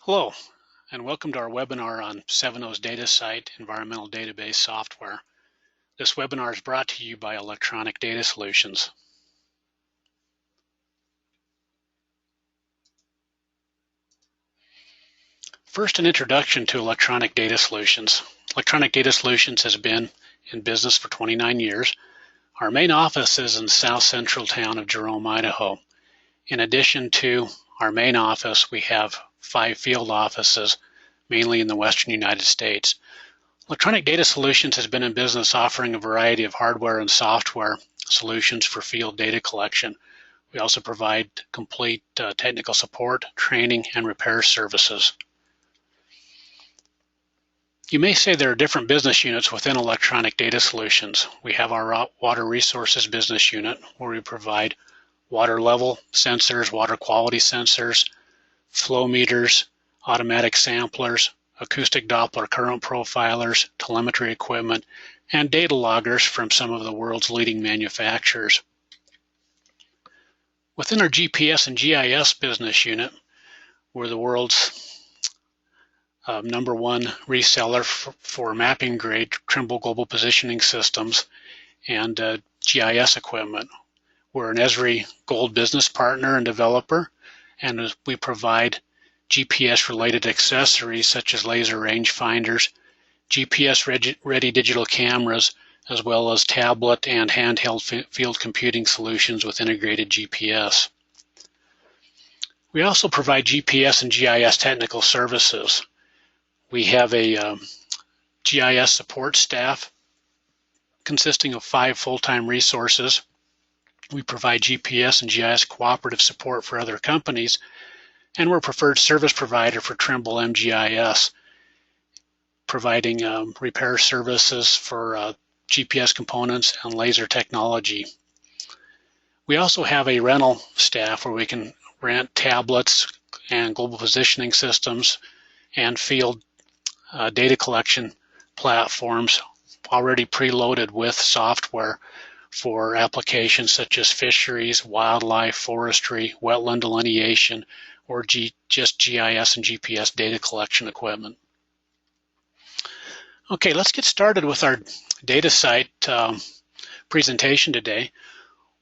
Hello, and welcome to our webinar on 7.0's DataSight environmental database software. This webinar is brought to you by Electronic Data Solutions. First, an introduction to Electronic Data Solutions. Electronic Data Solutions has been in business for 29 years. Our main office is in the south central town of Jerome, Idaho. In addition to our main office, we have 5 field offices, mainly in the western United States. Electronic Data Solutions has been in business offering a variety of hardware and software solutions for field data collection. We also provide complete technical support, training, and repair services. You may say there are different business units within Electronic Data Solutions. We have our Water Resources business unit, where we provide water level sensors, water quality sensors, flow meters, automatic samplers, acoustic Doppler current profilers, telemetry equipment, and data loggers from some of the world's leading manufacturers. Within our GPS and GIS business unit, we're the world's #1 reseller for mapping grade Trimble global positioning systems and GIS equipment. We're an Esri Gold business partner and developer, and we provide GPS-related accessories such as laser rangefinders, GPS-ready digital cameras, as well as tablet and handheld field computing solutions with integrated GPS. We also provide GPS and GIS technical services. We have a GIS support staff consisting of 5 full-time resources. We provide GPS and GIS cooperative support for other companies, and we're a preferred service provider for Trimble MGIS, providing repair services for GPS components and laser technology. We also have a rental staff where we can rent tablets and global positioning systems and field data collection platforms already preloaded with software for applications such as fisheries, wildlife, forestry, wetland delineation, or just GIS and GPS data collection equipment. Okay, let's get started with our DataSight presentation today.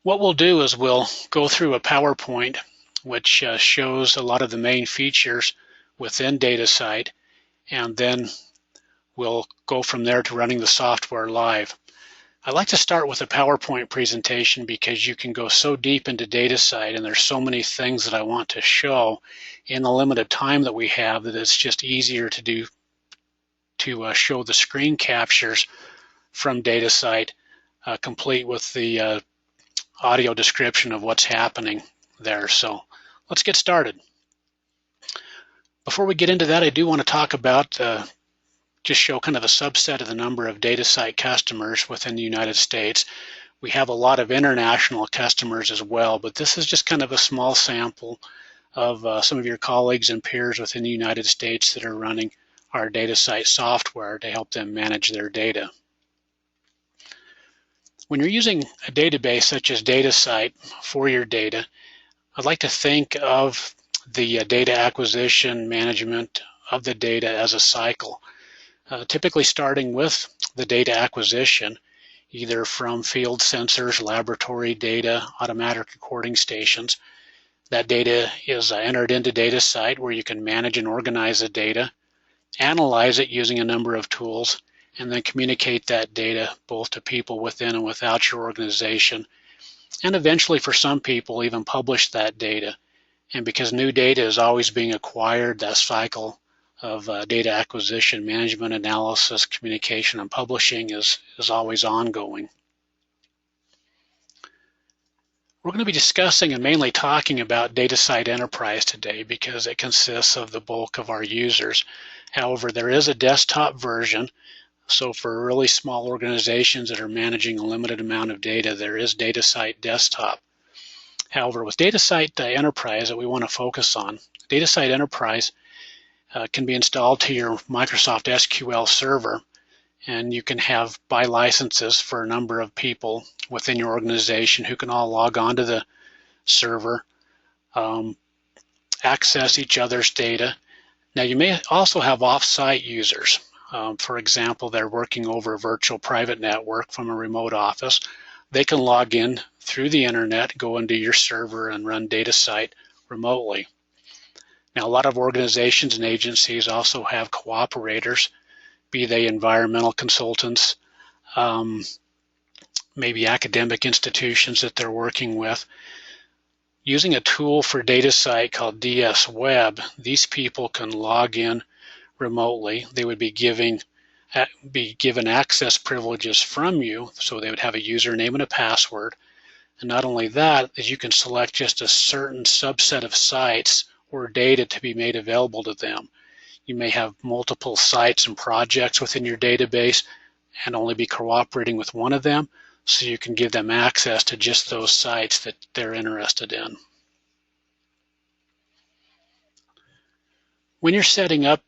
What we'll do is we'll go through a PowerPoint which shows a lot of the main features within DataSight, and then we'll go from there to running the software live. I like to start with a PowerPoint presentation because you can go so deep into DataSight, and there's so many things that I want to show in the limited time that we have that it's just easier to show the screen captures from DataSight, complete with the audio description of what's happening there. So let's get started. Before we get into that, I do want to talk about just show kind of a subset of the number of DataSight customers within the United States. We have a lot of international customers as well, but this is just kind of a small sample of some of your colleagues and peers within the United States that are running our DataSight software to help them manage their data. When you're using a database such as DataSight for your data, I'd like to think of the data acquisition management of the data as a cycle. Typically starting with the data acquisition, either from field sensors, laboratory data, automatic recording stations. That data is entered into DataSight, where you can manage and organize the data, analyze it using a number of tools, and then communicate that data both to people within and without your organization, and eventually for some people even publish that data. And because new data is always being acquired, that cycle of data acquisition, management, analysis, communication, and publishing is always ongoing. We're going to be discussing and mainly talking about DataSight Enterprise today because it consists of the bulk of our users. However, there is a desktop version, so for really small organizations that are managing a limited amount of data, there is DataSight Desktop. However, with DataSight Enterprise that we want to focus on, DataSight Enterprise can be installed to your Microsoft SQL server, and you can buy licenses for a number of people within your organization who can all log on to the server, access each other's data, Now you may also have off-site users. For example, they're working over a virtual private network from a remote office. They can log in through the internet, go into your server and run DataSight remotely. Now, a lot of organizations and agencies also have cooperators, be they environmental consultants, maybe academic institutions that they're working with. Using a tool for DataSight called DS Web, these people can log in remotely. They would be given access privileges from you, so they would have a username and a password. And not only that, is you can select just a certain subset of sites or data to be made available to them. You may have multiple sites and projects within your database and only be cooperating with one of them, so you can give them access to just those sites that they're interested in. When you're setting up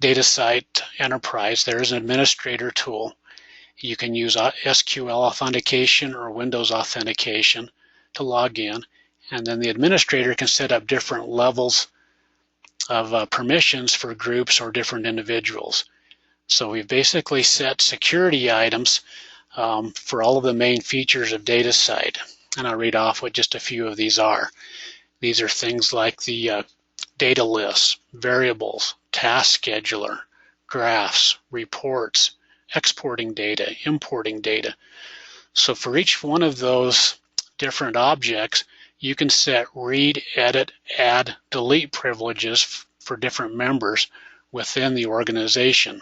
DataSight Enterprise, there is an administrator tool. You can use SQL authentication or Windows authentication to log in, and then the administrator can set up different levels of permissions for groups or different individuals. So we've basically set security items for all of the main features of DataSight, and I'll read off what just a few of these are. These are things like the data lists, variables, task scheduler, graphs, reports, exporting data, importing data. So for each one of those different objects, you can set read, edit, add, delete privileges for different members within the organization.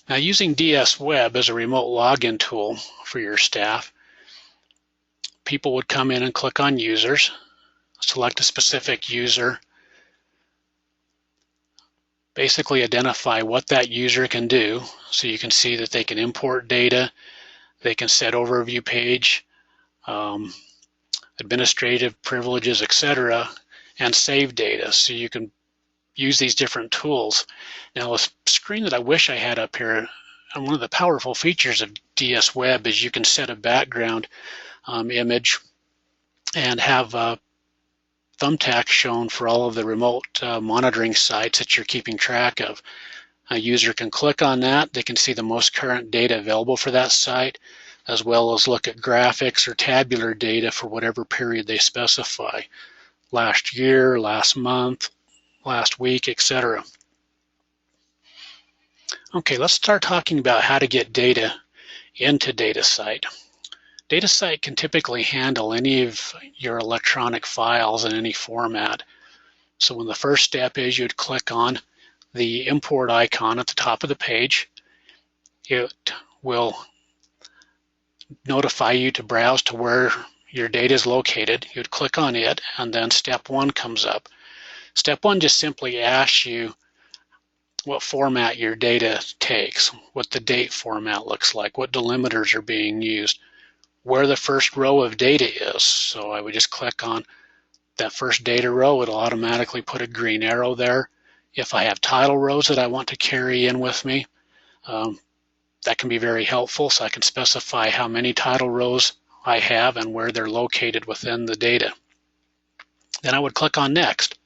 Now, using DS Web as a remote login tool for your staff, people would come in and click on users, select a specific user, basically identify what that user can do. So you can see that they can import data, they can set overview page, administrative privileges, etc., and save data. So you can use these different tools. Now, a screen that I wish I had up here, and one of the powerful features of DS Web is you can set a background image and have thumbtacks shown for all of the remote monitoring sites that you're keeping track of. A user can click on that. They can see the most current data available for that site, as well as look at graphics or tabular data for whatever period they specify. Last year, last month, last week, etc. Okay, let's start talking about how to get data into DataSight. DataSight can typically handle any of your electronic files in any format. So when the first step is, you'd click on the import icon at the top of the page. It will notify you to browse to where your data is located. You'd click on it, and then step 1 comes up. Step 1 just simply asks you what format your data takes, what the date format looks like, what delimiters are being used, where the first row of data is. So I would just click on that first data row. It'll automatically put a green arrow there. If I have title rows that I want to carry in with me, that can be very helpful. So I can specify how many title rows I have and where they're located within the data. Then I would click on Next.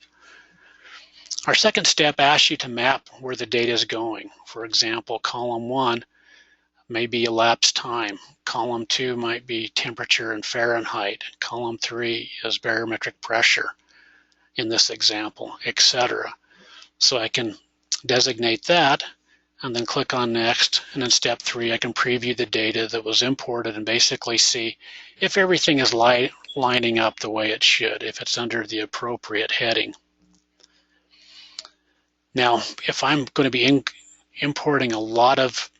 Our second step asks you to map where the data is going. For example, column 1 may be elapsed time. Column 2 might be temperature in Fahrenheit. Column 3 is barometric pressure in this example, etc. So I can designate that and then click on Next. And in step 3, I can preview the data that was imported and basically see if everything is lining up the way it should, if it's under the appropriate heading. Now, if I'm going to be importing a lot of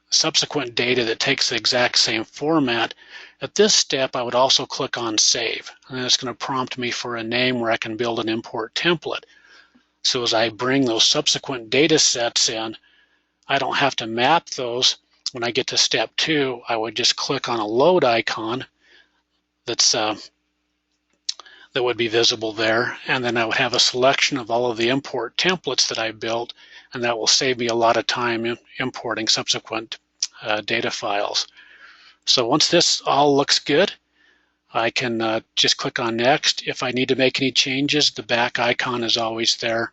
subsequent data that takes the exact same format, at this step I would also click on Save, and then it's going to prompt me for a name where I can build an import template. So as I bring those subsequent data sets in, I don't have to map those. When I get to step 2, I would just click on a load icon that would be visible there, and then I would have a selection of all of the import templates that I built, and that will save me a lot of time importing subsequent data files. So once this all looks good, I can just click on Next. If I need to make any changes, the back icon is always there.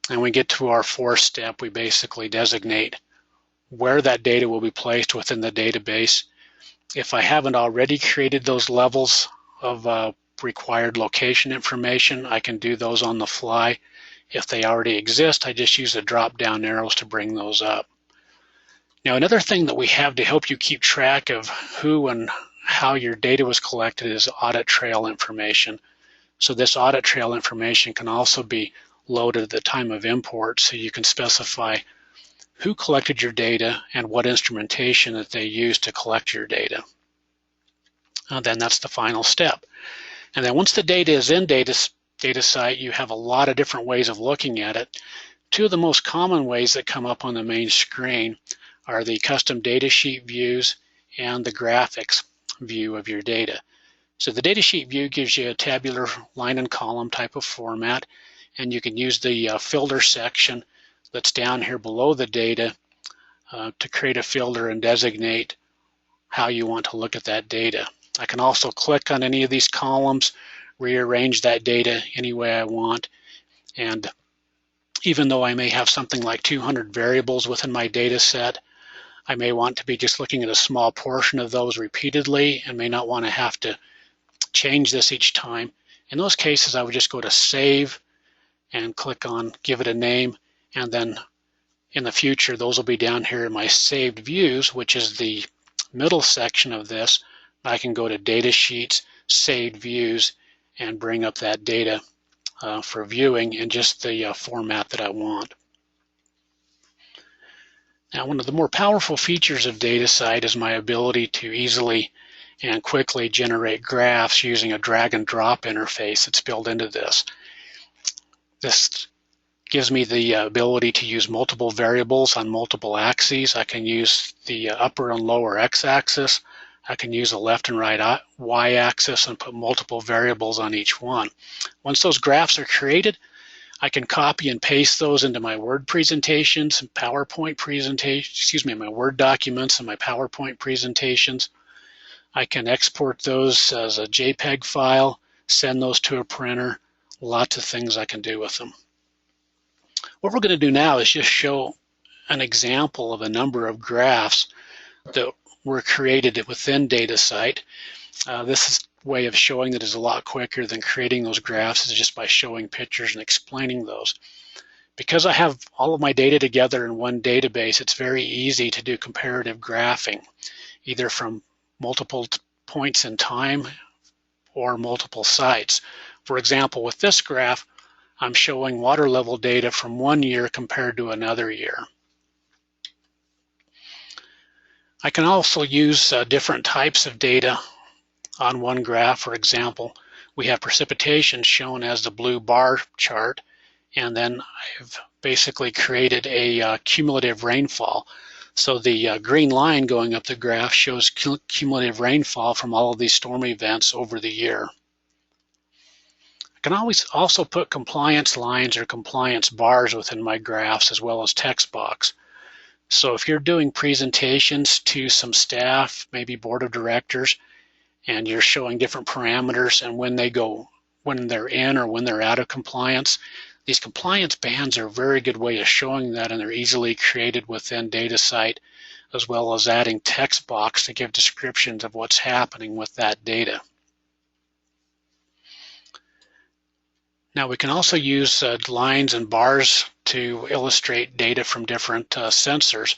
And when we get to our fourth step, we basically designate where that data will be placed within the database. If I haven't already created those levels of required location information, I can do those on the fly. If they already exist, I just use the drop-down arrows to bring those up. Now, another thing that we have to help you keep track of who and how your data was collected is audit trail information. So this audit trail information can also be loaded at the time of import, so you can specify who collected your data and what instrumentation that they used to collect your data. Then that's the final step. And then once the data is in DataSight, you have a lot of different ways of looking at it. Two of the most common ways that come up on the main screen are the custom datasheet views and the graphics view of your data. So the datasheet view gives you a tabular line and column type of format, and you can use the filter section that's down here below the data to create a filter and designate how you want to look at that data. I can also click on any of these columns, rearrange that data any way I want, and even though I may have something like 200 variables within my data set, I may want to be just looking at a small portion of those repeatedly and may not want to have to change this each time. In those cases, I would just go to Save and click on Give it a name, and then in the future, those will be down here in my Saved Views, which is the middle section of this. I can go to Datasheets, Saved Views, and bring up that data for viewing in just the format that I want. Now, one of the more powerful features of DataSight is my ability to easily and quickly generate graphs using a drag and drop interface that's built into this. This gives me the ability to use multiple variables on multiple axes. I can use the upper and lower x-axis. I can use the left and right y-axis and put multiple variables on each one. Once those graphs are created, I can copy and paste those into my Word presentations and PowerPoint presentations, my Word documents and my PowerPoint presentations. I can export those as a JPEG file, send those to a printer, lots of things I can do with them. What we're going to do now is just show an example of a number of graphs that were created within DataSight. This way of showing that is a lot quicker than creating those graphs is just by showing pictures and explaining those. Because I have all of my data together in one database, it's very easy to do comparative graphing, either from multiple points in time or multiple sites. For example, with this graph, I'm showing water level data from one year compared to another year. I can also use different types of data on one graph. For example, we have precipitation shown as the blue bar chart, and then I've basically created a cumulative rainfall. So the green line going up the graph shows cumulative rainfall from all of these storm events over the year. I can always also put compliance lines or compliance bars within my graphs as well as text box. So if you're doing presentations to some staff, maybe board of directors, and you're showing different parameters and when they're in or when they're out of compliance, these compliance bands are a very good way of showing that, and they're easily created within DataSight, as well as adding text box to give descriptions of what's happening with that data. Now we can also use lines and bars to illustrate data from different sensors.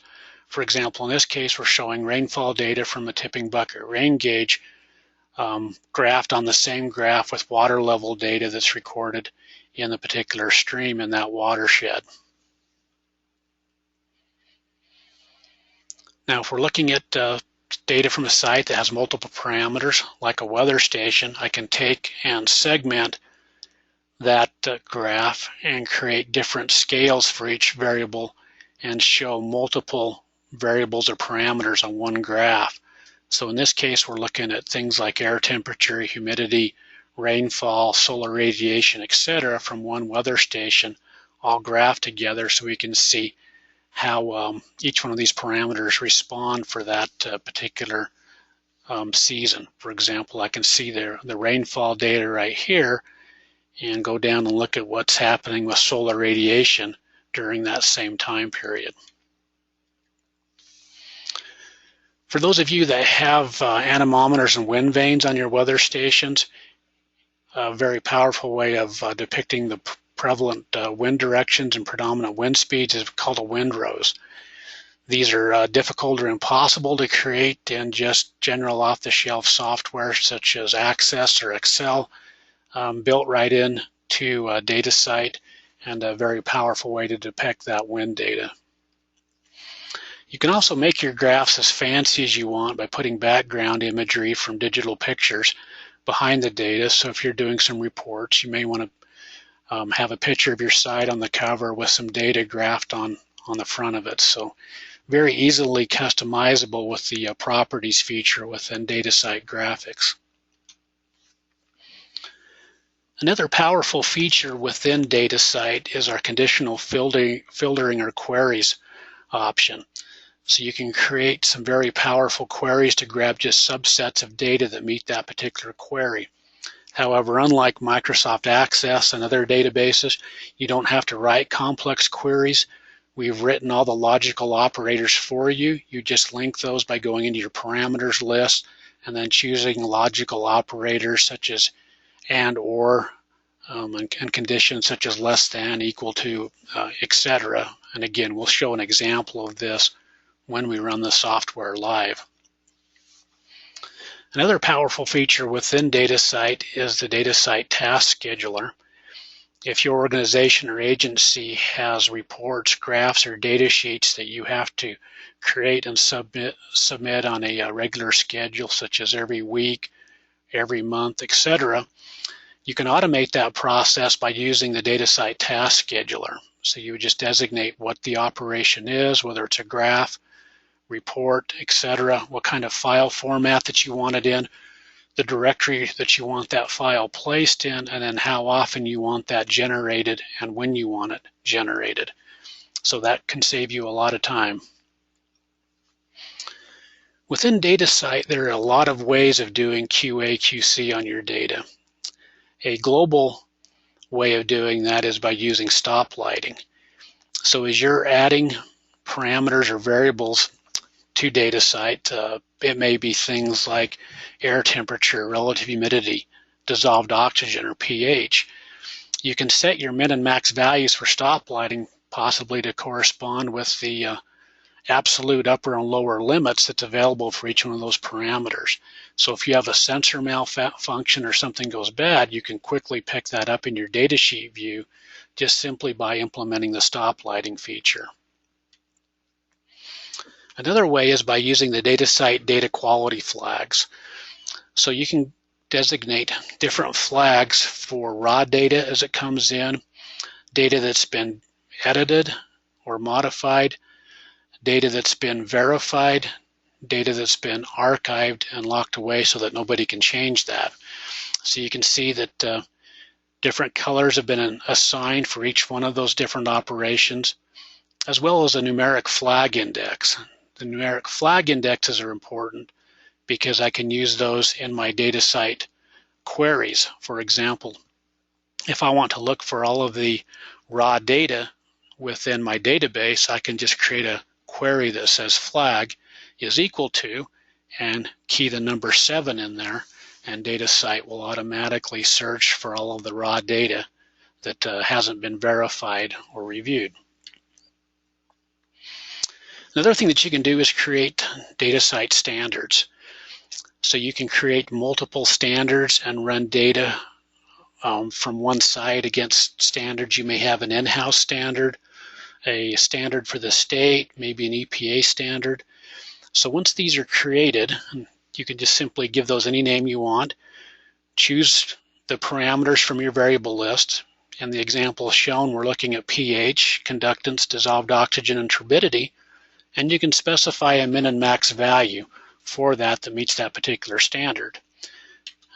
For example, in this case, we're showing rainfall data from a tipping bucket rain gauge graphed on the same graph with water level data that's recorded in the particular stream in that watershed. Now, if we're looking at data from a site that has multiple parameters, like a weather station, I can take and segment that graph and create different scales for each variable and show multiple variables or parameters on one graph. So in this case, we're looking at things like air temperature, humidity, rainfall, solar radiation, etc. from one weather station, all graphed together so we can see how each one of these parameters respond for that particular season. For example, I can see the rainfall data right here and go down and look at what's happening with solar radiation during that same time period. For those of you that have anemometers and wind vanes on your weather stations, a very powerful way of depicting the prevalent wind directions and predominant wind speeds is called a windrows. These are difficult or impossible to create in just general off-the-shelf software such as Access or Excel, built right in to DataSight, and a very powerful way to depict that wind data. You can also make your graphs as fancy as you want by putting background imagery from digital pictures behind the data. So if you're doing some reports, you may want to have a picture of your site on the cover with some data graphed on the front of it. So very easily customizable with the properties feature within DataSight graphics. Another powerful feature within DataSight is our conditional filtering or queries option. So you can create some very powerful queries to grab just subsets of data that meet that particular query. However, unlike Microsoft Access and other databases, you don't have to write complex queries. We've written all the logical operators for you. You just link those by going into your parameters list and then choosing logical operators such as and, or, and conditions such as less than, equal to, etc. And again, we'll show an example of this when we run the software live. Another powerful feature within DataSight is the DataSight Task Scheduler. If your organization or agency has reports, graphs, or data sheets that you have to create and submit on a regular schedule, such as every week, every month, etc., you can automate that process by using the DataSight Task Scheduler. So you would just designate what the operation is, whether it's a graph, report, etc., what kind of file format that you want it in, the directory that you want that file placed in, and then how often you want that generated and when you want it generated. So that can save you a lot of time. Within DataSight, there are a lot of ways of doing QA, QC on your data. A global way of doing that is by using stop lighting. So as you're adding parameters or variables to DataSight, it may be things like air temperature, relative humidity, dissolved oxygen, or pH. You can set your min and max values for stop lighting possibly to correspond with the absolute upper and lower limits that's available for each one of those parameters. So if you have a sensor malfunction or something goes bad, you can quickly pick that up in your datasheet view just simply by implementing the stop lighting feature. Another way is by using the DataSight data quality flags. So you can designate different flags for raw data as it comes in, data that's been edited or modified, data that's been verified, data that's been archived and locked away so that nobody can change that. So you can see that different colors have been assigned for each one of those different operations, as well as a numeric flag index. The numeric flag indexes are important because I can use those in my DataSight queries. For example, if I want to look for all of the raw data within my database, I can just create a query that says flag is equal to and key the number 7 in there, and DataSight will automatically search for all of the raw data that hasn't been verified or reviewed. Another thing that you can do is create DataSight standards. So you can create multiple standards and run data from one side against standards. You may have an in-house standard, a standard for the state, maybe an EPA standard. So once these are created, you can just simply give those any name you want, choose the parameters from your variable list. In the example shown, we're looking at pH, conductance, dissolved oxygen, and turbidity. And you can specify a min and max value for that meets that particular standard.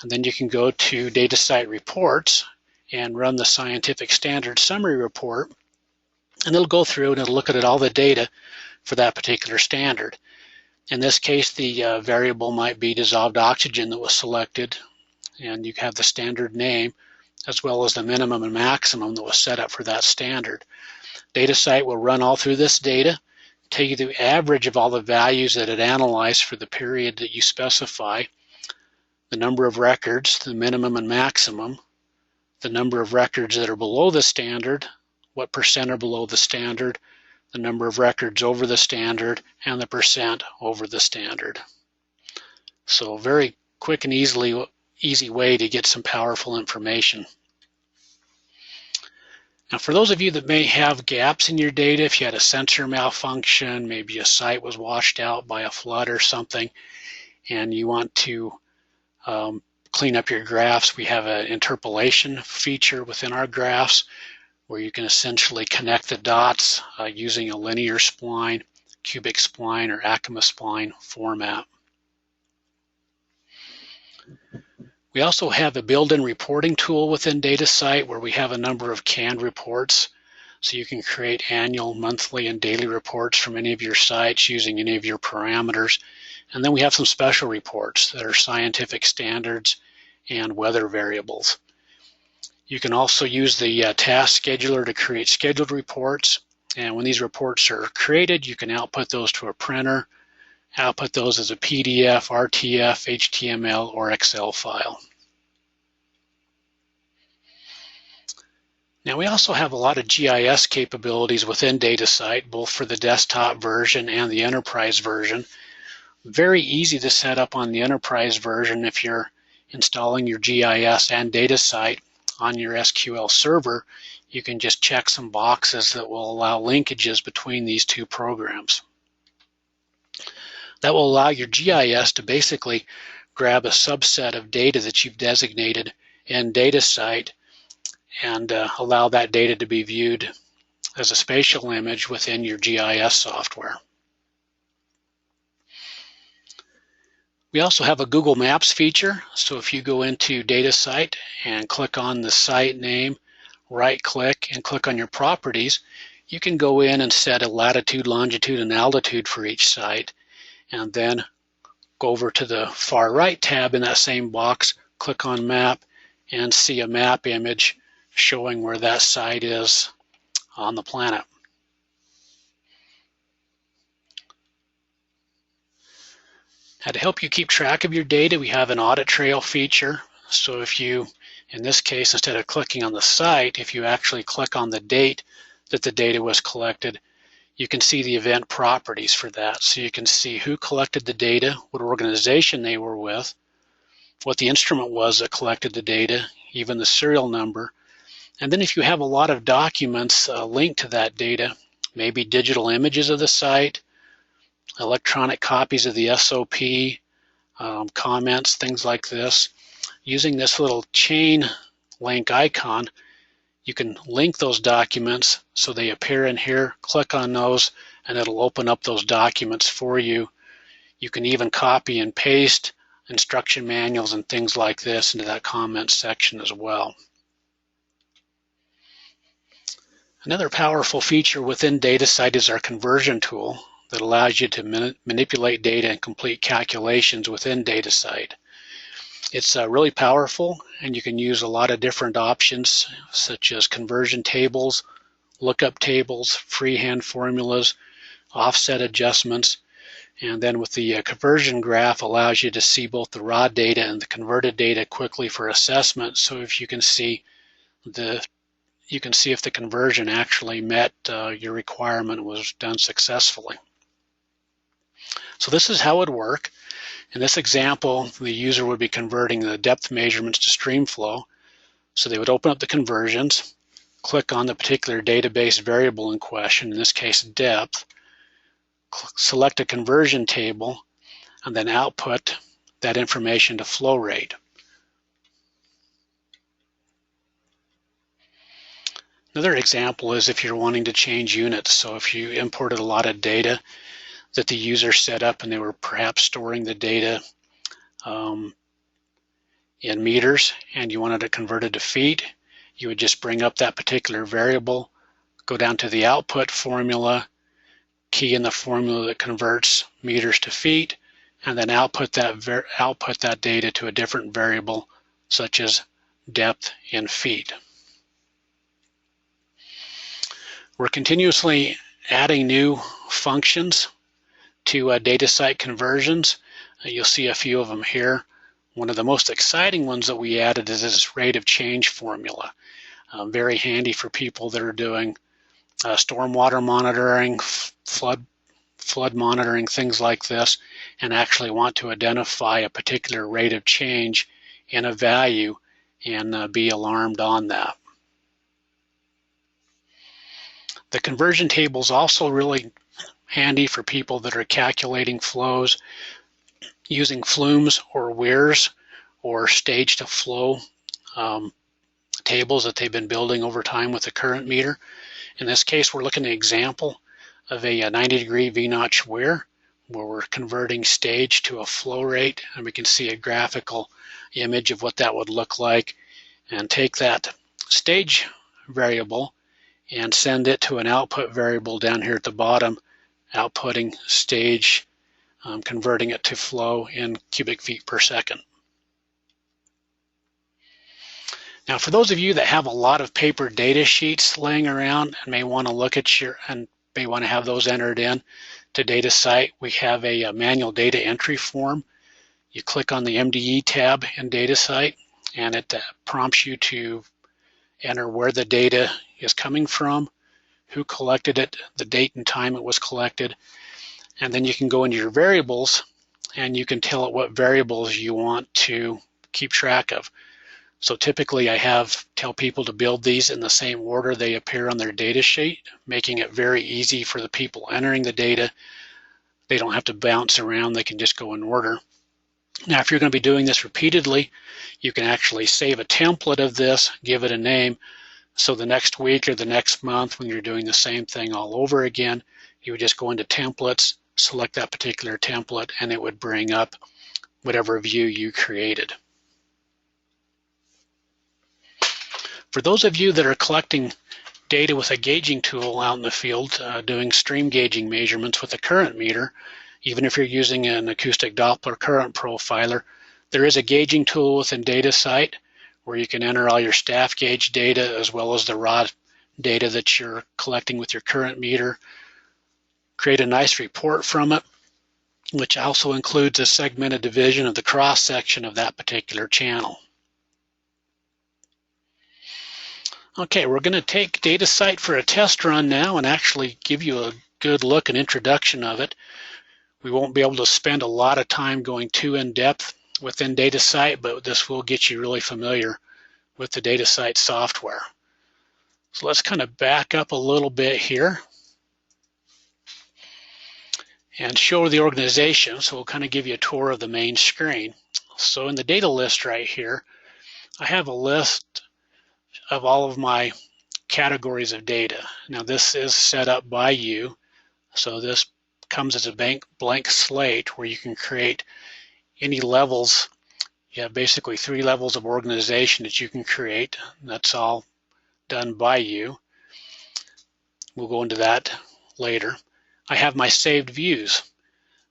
And then you can go to DataSight reports and run the scientific standard summary report, and it'll go through and it'll look at all the data for that particular standard. In this case, the variable might be dissolved oxygen that was selected, and you have the standard name as well as the minimum and maximum that was set up for that standard. DataSight will run all through this data, take you the average of all the values that it analyzed for the period that you specify, the number of records, the minimum and maximum, the number of records that are below the standard, what percent are below the standard, the number of records over the standard, and the percent over the standard. So very quick and easy way to get some powerful information. Now, for those of you that may have gaps in your data, if you had a sensor malfunction, maybe a site was washed out by a flood or something, and you want to clean up your graphs, we have an interpolation feature within our graphs where you can essentially connect the dots using a linear spline, cubic spline, or Acoma spline format. We also have a built-in reporting tool within DataSight where we have a number of canned reports. So you can create annual, monthly, and daily reports from any of your sites using any of your parameters. And then we have some special reports that are scientific standards and weather variables. You can also use the task scheduler to create scheduled reports. And when these reports are created, you can output those to a printer, output those as a PDF, RTF, HTML, or Excel file. Now we also have a lot of GIS capabilities within DataSight, both for the desktop version and the enterprise version. Very easy to set up on the enterprise version if you're installing your GIS and DataSight on your SQL server. You can just check some boxes that will allow linkages between these two programs. That will allow your GIS to basically grab a subset of data that you've designated in DataSight and allow that data to be viewed as a spatial image within your GIS software. We also have a Google Maps feature, so if you go into DataSight and click on the site name, right-click and click on your properties, you can go in and set a latitude, longitude, and altitude for each site, and then go over to the far right tab in that same box, click on Map, and see a map image showing where that site is on the planet. Now, to help you keep track of your data, we have an Audit Trail feature. So if you, in this case, instead of clicking on the site, if you actually click on the date that the data was collected, you can see the event properties for that. So you can see who collected the data, what organization they were with, what the instrument was that collected the data, even the serial number. And then if you have a lot of documents linked to that data, maybe digital images of the site, electronic copies of the SOP, comments, things like this. Using this little chain link icon, you can link those documents so they appear in here, click on those, and it'll open up those documents for you. You can even copy and paste instruction manuals and things like this into that comment section as well. Another powerful feature within DataSight is our conversion tool that allows you to manipulate data and complete calculations within DataSight. It's really powerful, and you can use a lot of different options such as conversion tables, lookup tables, freehand formulas, offset adjustments, and then with the conversion graph allows you to see both the raw data and the converted data quickly for assessment. So if you can see if the conversion actually met your requirement, was done successfully. So this is how it would work. In this example, the user would be converting the depth measurements to stream flow. So they would open up the conversions, click on the particular database variable in question, in this case depth, select a conversion table, and then output that information to flow rate. Another example is if you're wanting to change units. So if you imported a lot of data that the user set up and they were perhaps storing the data in meters and you wanted it converted to feet, you would just bring up that particular variable, go down to the output formula, key in the formula that converts meters to feet, and then output that data to a different variable such as depth in feet. We're continuously adding new functions to DataSight conversions. You'll see a few of them here. One of the most exciting ones that we added is this rate of change formula. Very handy for people that are doing stormwater monitoring, flood monitoring, things like this, and actually want to identify a particular rate of change in a value and be alarmed on that. The conversion table is also really handy for people that are calculating flows using flumes or weirs or stage to flow tables that they've been building over time with the current meter. In this case, we're looking at an example of a 90-degree V-notch weir where we're converting stage to a flow rate, and we can see a graphical image of what that would look like, and take that stage variable and send it to an output variable down here at the bottom, outputting stage, converting it to flow in cubic feet per second. Now, for those of you that have a lot of paper data sheets laying around and may want to look at may want to have those entered in to DataSight, we have a manual data entry form. You click on the MDE tab in DataSight, and it prompts you to enter where the data is coming from, who collected it, the date and time it was collected, and then you can go into your variables and you can tell it what variables you want to keep track of. So typically I tell people to build these in the same order they appear on their data sheet, making it very easy for the people entering the data. They don't have to bounce around, they can just go in order. Now, if you're going to be doing this repeatedly, you can actually save a template of this, give it a name, so the next week or the next month when you're doing the same thing all over again, you would just go into templates, select that particular template, and it would bring up whatever view you created. For those of you that are collecting data with a gauging tool out in the field, doing stream gauging measurements with a current meter, even if you're using an acoustic Doppler current profiler, there is a gauging tool within DataSight where you can enter all your staff gauge data as well as the raw data that you're collecting with your current meter, create a nice report from it, which also includes a segmented division of the cross section of that particular channel. Okay, we're going to take DataSight for a test run now and actually give you a good look and introduction of it. We won't be able to spend a lot of time going too in-depth within DataSight, but this will get you really familiar with the DataSight software. So let's kind of back up a little bit here and show the organization. So we'll kind of give you a tour of the main screen. So in the data list right here, I have a list of all of my categories of data. Now this is set up by you, so this comes as a blank slate where you can create any levels. You have basically 3 levels of organization that you can create. That's all done by you. We'll go into that later. I have my saved views.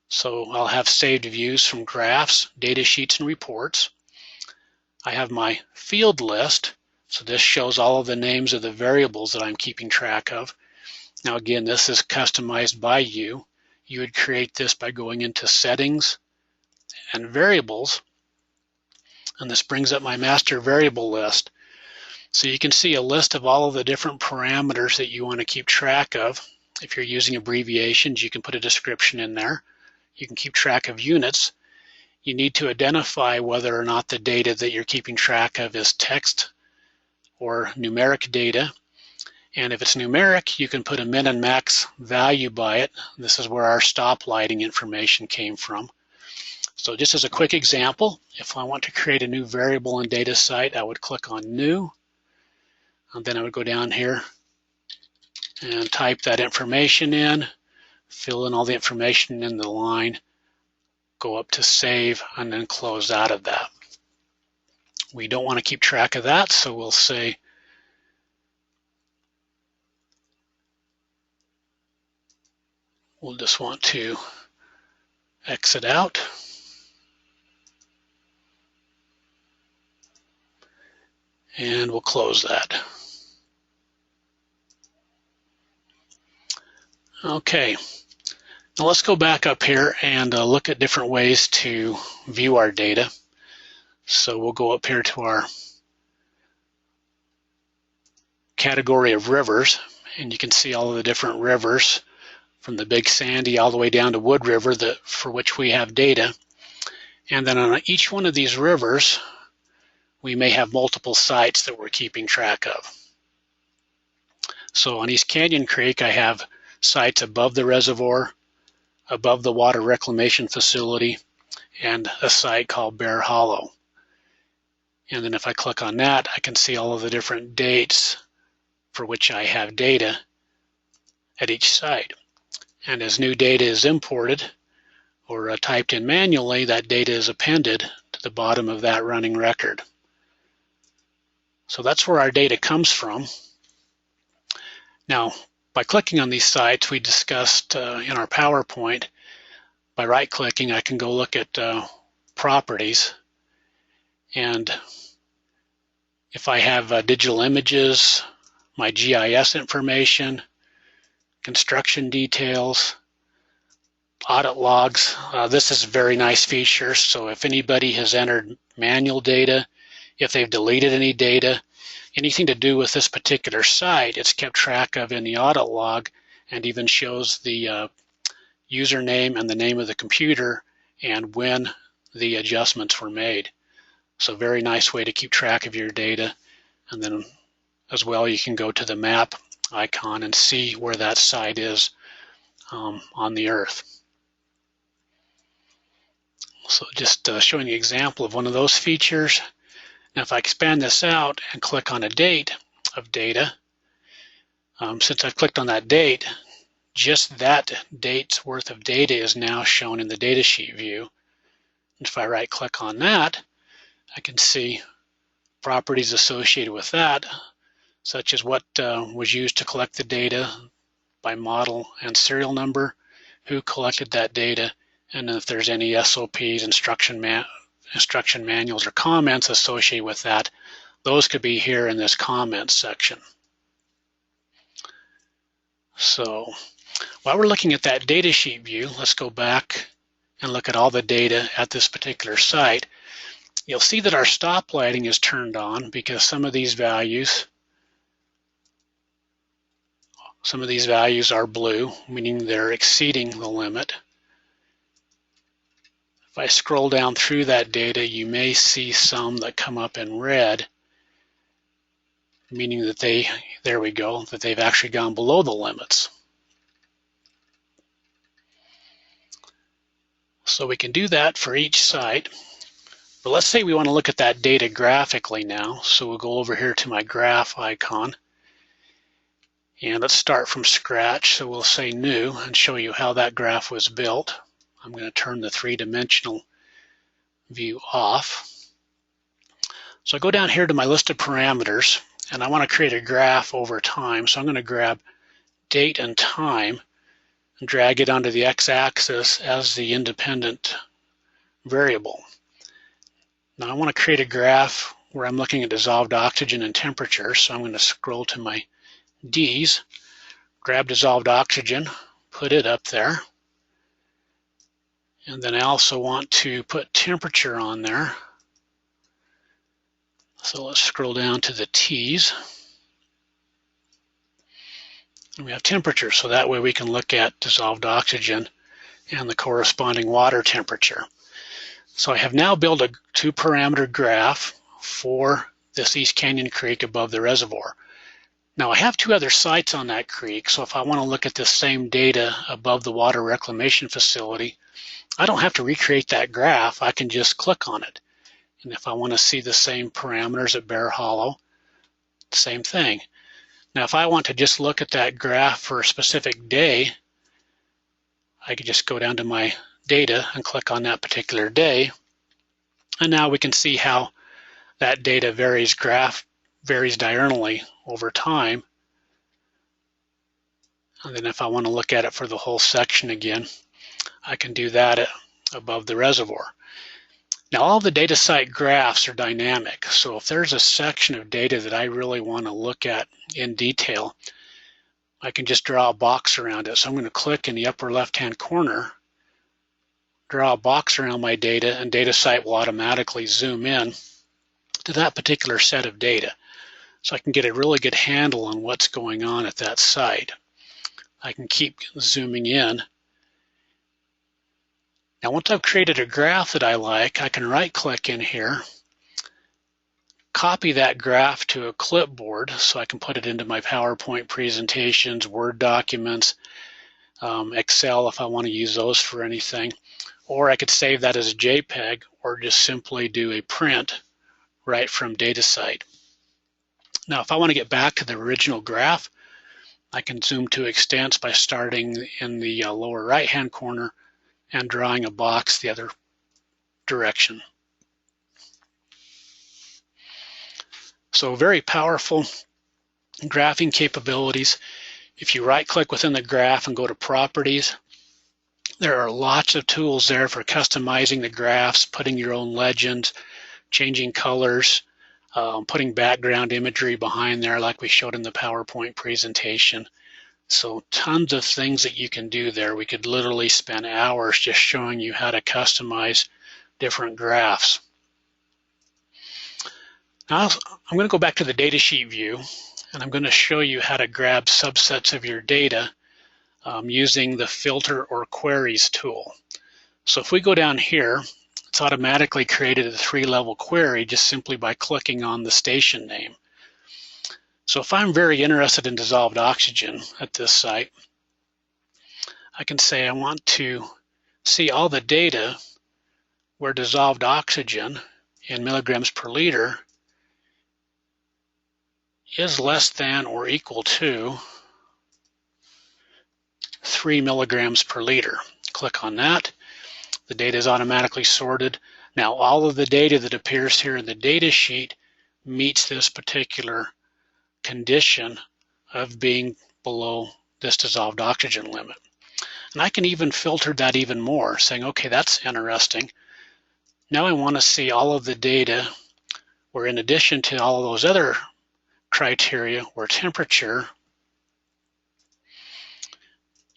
So I'll have saved views from graphs, data sheets, and reports. I have my field list. So this shows all of the names of the variables that I'm keeping track of. Now again, this is customized by you. You would create this by going into Settings and Variables, and this brings up my master variable list. So you can see a list of all of the different parameters that you want to keep track of. If you're using abbreviations, you can put a description in there. You can keep track of units. You need to identify whether or not the data that you're keeping track of is text or numeric data. And if it's numeric, you can put a min and max value by it. This is where our stop lighting information came from. So just as a quick example, if I want to create a new variable in DataSight, I would click on New, and then I would go down here and type that information in, fill in all the information in the line, go up to Save, and then close out of that. We don't want to keep track of that, so we'll say we'll just want to exit out. And we'll close that. Okay, now let's go back up here and look at different ways to view our data. So we'll go up here to our category of rivers, and you can see all of the different rivers from the Big Sandy all the way down to Wood River for which we have data. And then on each one of these rivers, we may have multiple sites that we're keeping track of. So on East Canyon Creek, I have sites above the reservoir, above the water reclamation facility, and a site called Bear Hollow. And then if I click on that, I can see all of the different dates for which I have data at each site. And as new data is imported or typed in manually, that data is appended to the bottom of that running record. So that's where our data comes from. Now, by clicking on these sites, we discussed in our PowerPoint, by right-clicking, I can go look at properties. And if I have digital images, my GIS information, construction details, audit logs, this is a very nice feature. So if anybody has entered manual data, if they've deleted any data, anything to do with this particular site, it's kept track of in the audit log and even shows the username and the name of the computer and when the adjustments were made. So very nice way to keep track of your data. And then as well, you can go to the map icon and see where that site is on the Earth. So just showing you an example of one of those features. Now if I expand this out and click on a date of data, since I've clicked on that date, just that date's worth of data is now shown in the datasheet view. And if I right click on that, I can see properties associated with that, such as what was used to collect the data by model and serial number, who collected that data, and if there's any SOPs, instruction manuals, or comments associated with that, those could be here in this comments section. So while we're looking at that datasheet view, let's go back and look at all the data at this particular site. You'll see that our stop lighting is turned on because some of these values are blue, meaning they're exceeding the limit. If I scroll down through that data, you may see some that come up in red, meaning that there we go, that they've actually gone below the limits. So we can do that for each site. But let's say we want to look at that data graphically now. So we'll go over here to my graph icon. And let's start from scratch. So we'll say new and show you how that graph was built. I'm going to turn the three-dimensional view off. So I go down here to my list of parameters, and I want to create a graph over time. So I'm going to grab date and time and drag it onto the x-axis as the independent variable. Now I want to create a graph where I'm looking at dissolved oxygen and temperature. So I'm going to scroll to my D's, grab dissolved oxygen, put it up there. And then I also want to put temperature on there. So let's scroll down to the T's. And we have temperature, so that way we can look at dissolved oxygen and the corresponding water temperature. So I have now built a two-parameter graph for this East Canyon Creek above the reservoir. Now I have two other sites on that creek, so if I want to look at the same data above the water reclamation facility, I don't have to recreate that graph. I can just click on it. And if I want to see the same parameters at Bear Hollow, same thing. Now if I want to just look at that graph for a specific day, I can just go down to my data and click on that particular day. And now we can see how that data varies diurnally over time. And then if I want to look at it for the whole section again, I can do that above the reservoir. Now all the DataSight graphs are dynamic, so if there's a section of data that I really want to look at in detail, I can just draw a box around it. So I'm going to click in the upper left-hand corner, draw a box around my data, and DataSight will automatically zoom in to that particular set of data. So I can get a really good handle on what's going on at that site. I can keep zooming in. Now once I've created a graph that I like, I can right-click in here, copy that graph to a clipboard so I can put it into my PowerPoint presentations, Word documents, Excel if I want to use those for anything. Or I could save that as a JPEG or just simply do a print right from DataSight. Now if I want to get back to the original graph, I can zoom to extents by starting in the lower right-hand corner and drawing a box the other direction. So very powerful graphing capabilities. If you right-click within the graph and go to Properties, there are lots of tools there for customizing the graphs, putting your own legends, changing colors, putting background imagery behind there like we showed in the PowerPoint presentation. So tons of things that you can do there. We could literally spend hours just showing you how to customize different graphs. Now I'm going to go back to the datasheet view, and I'm going to show you how to grab subsets of your data using the Filter or Queries tool. So if we go down here, it's automatically created a 3-level query just simply by clicking on the station name. So if I'm very interested in dissolved oxygen at this site, I can say I want to see all the data where dissolved oxygen in milligrams per liter is less than or equal to 3 milligrams per liter. Click on that. The data is automatically sorted. Now all of the data that appears here in the data sheet meets this particular condition of being below this dissolved oxygen limit. And I can even filter that even more, saying, okay, that's interesting. Now I want to see all of the data where, in addition to all of those other criteria, where temperature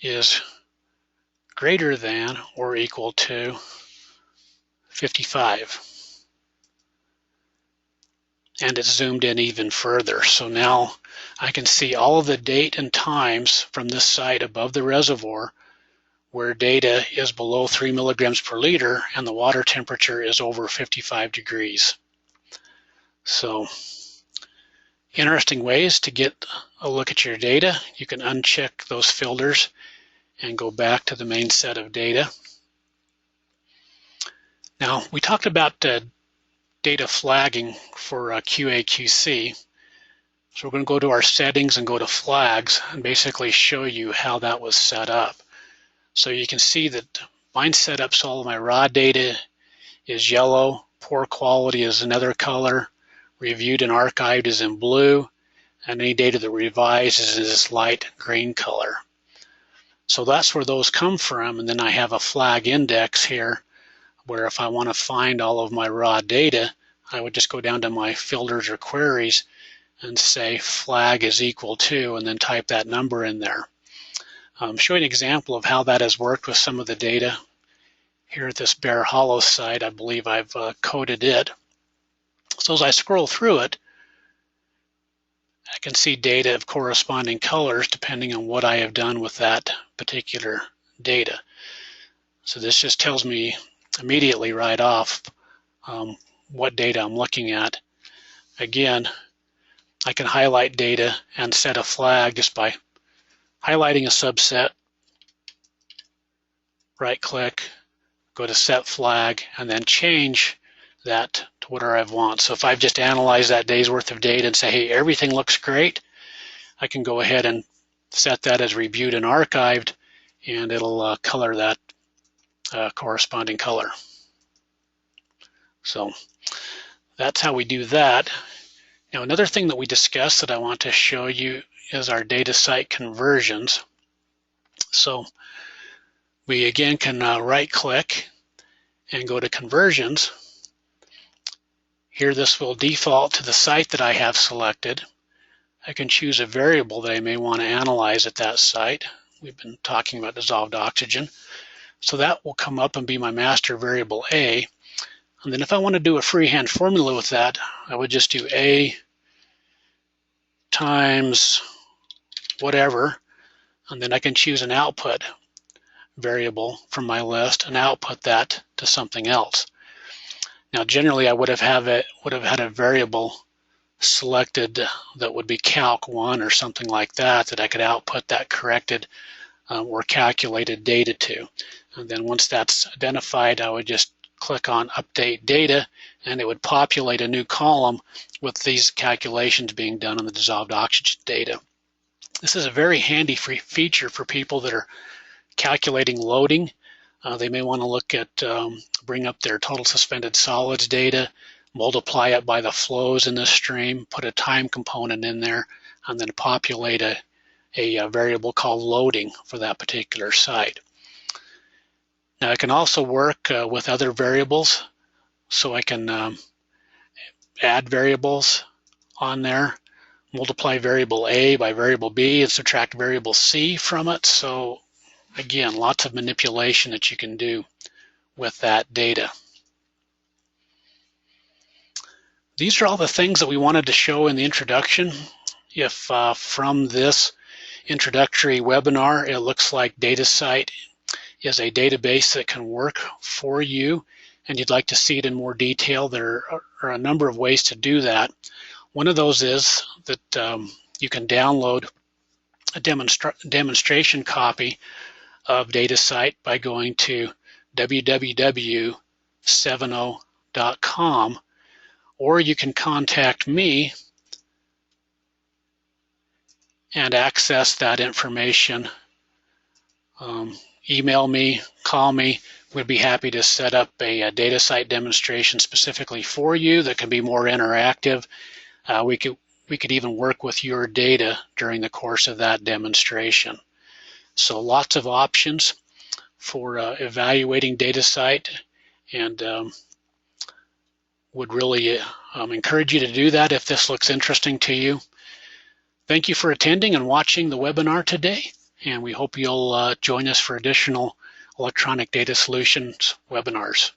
is greater than or equal to 55. And it's zoomed in even further. So now I can see all of the date and times from this site above the reservoir where data is below 3 milligrams per liter and the water temperature is over 55 degrees. So interesting ways to get a look at your data. You can uncheck those filters and go back to the main set of data. Now we talked about data flagging for QA/QC. So we're going to go to our settings and go to flags and basically show you how that was set up. So you can see that mine set up so all of my raw data is yellow, poor quality is another color, reviewed and archived is in blue, and any data that revises is this light green color. So that's where those come from, and then I have a flag index here where if I want to find all of my raw data, I would just go down to my filters or queries and say flag is equal to, and then type that number in there. Show you an example of how that has worked with some of the data. Here at this Bear Hollow site, I believe I've coded it. So as I scroll through it, I can see data of corresponding colors depending on what I have done with that particular data. So this just tells me immediately right off what data I'm looking at. Again, I can highlight data and set a flag just by highlighting a subset, right-click, go to Set Flag, and then change that to whatever I want. So if I've just analyzed that day's worth of data and say, hey, everything looks great, I can go ahead and set that as reviewed and archived, and it'll color that corresponding color. So that's how we do that. Now another thing that we discussed that I want to show you is our DataSight conversions. So we again can right click and go to conversions. Here this will default to the site that I have selected. I can choose a variable that I may want to analyze at that site. We've been talking about dissolved oxygen. So that will come up and be my master variable A. And then if I want to do a freehand formula with that, I would just do A times whatever, and then I can choose an output variable from my list and output that to something else. Now generally I would have had a variable selected that would be calc1 or something like that I could output that corrected or calculated data to. And then once that's identified, I would just click on Update Data, and it would populate a new column with these calculations being done on the dissolved oxygen data. This is a very handy free feature for people that are calculating loading. They may want to look at bring up their total suspended solids data, multiply it by the flows in the stream, put a time component in there, and then populate a variable called loading for that particular site. Now I can also work with other variables, so I can add variables on there, multiply variable A by variable B and subtract variable C from it. So again, lots of manipulation that you can do with that data. These are all the things that we wanted to show in the introduction. If from this introductory webinar it looks like DataSight is a database that can work for you and you'd like to see it in more detail, there are a number of ways to do that. One of those is that you can download a demonstration copy of DataSight by going to www.70.com, or you can contact me and access that information. Email me, call me. We'd be happy to set up a DataSight demonstration specifically for you that can be more interactive. We could even work with your data during the course of that demonstration. So lots of options for evaluating DataSight, and would really encourage you to do that if this looks interesting to you. Thank you for attending and watching the webinar today, and we hope you'll join us for additional electronic data solutions webinars.